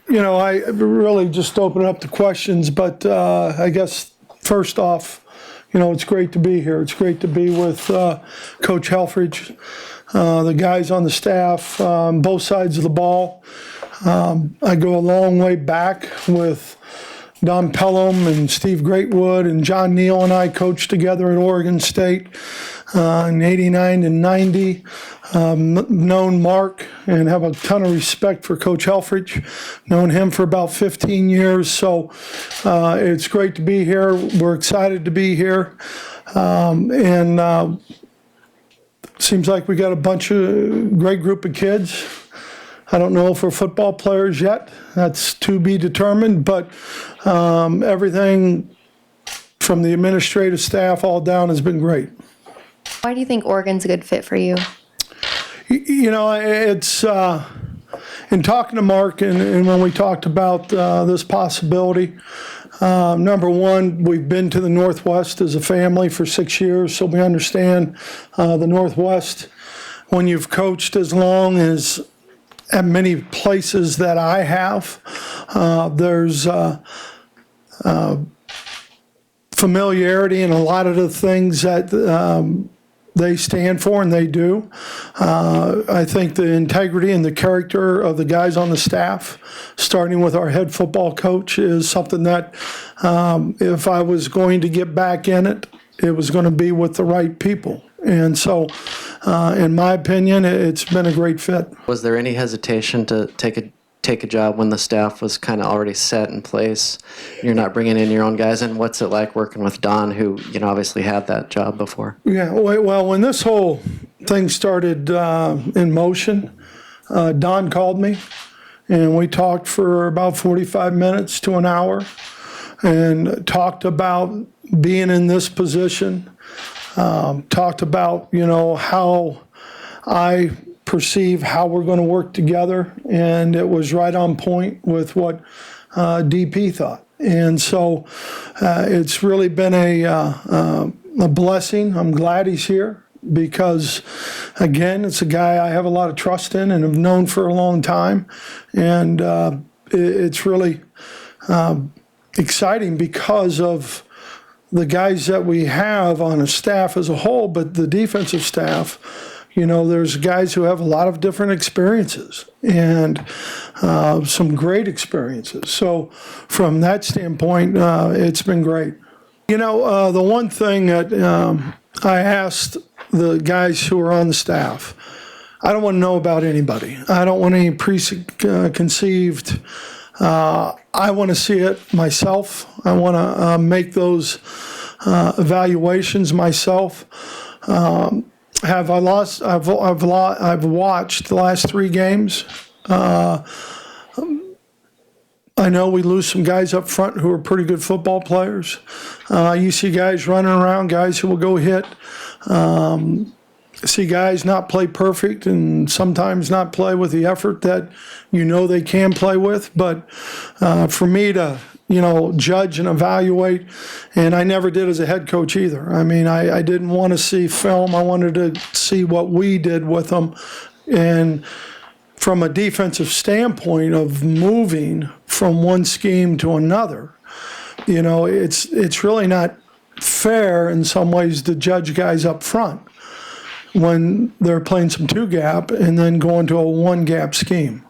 I really just open up the questions, but I guess first off, it's great to be here. It's great to be with Coach Helfrich, the guys on the staff, both sides of the ball. I go a long way back with Don Pellum and Steve Greatwood, and John Neal and I coached together at Oregon State in '89 and '90. Known Mark and have a ton of respect for Coach Helfrich. Known him for about 15 years, so it's great to be here. We're excited to be here, and seems like we got a great group of kids. I don't know if we're football players yet. That's to be determined, but everything from the administrative staff all down has been great. Why do you think Oregon's a good fit for you? It's in talking to Mark and when we talked about this possibility, number one, we've been to the Northwest as a family for 6 years, so we understand the Northwest. When you've coached as long as at many places that I have, there's familiarity in a lot of the things that they stand for, and they do. I think the integrity and the character of the guys on the staff, starting with our head football coach, is something that if I was going to get back in it, it was going to be with the right people. And so, in my opinion, it's been a great fit. Was there any hesitation to take a job when the staff was kind of already set in place? You're not bringing in your own guys, and what's it like working with Don, who obviously had that job before? Yeah, well, when this whole thing started in motion, Don called me, and we talked for about 45 minutes to an hour, and talked about being in this position. Talked about how I perceive how we're going to work together, and it was right on point with what DP thought. And so it's really been a blessing. I'm glad he's here because, again, it's a guy I have a lot of trust in and have known for a long time. And it's really exciting because of the guys that we have on a staff as a whole, but the defensive staff, there's guys who have a lot of different experiences and some great experiences. So from that standpoint, it's been great. The one thing that I asked the guys who are on the staff, I don't want to know about anybody. I don't want any preconceived. I want to see it myself. I want to make those evaluations myself. Have I lost? I've watched the last 3 games. I know we lose some guys up front who are pretty good football players. You see guys running around, guys who will go hit. See guys not play perfect and sometimes not play with the effort that they can play with. But for me to judge and evaluate, and I never did as a head coach either. I mean, I didn't want to see film. I wanted to see what we did with them. And from a defensive standpoint of moving from one scheme to another, it's really not fair in some ways to judge guys up front when they're playing some 2-gap and then going to a 1-gap scheme.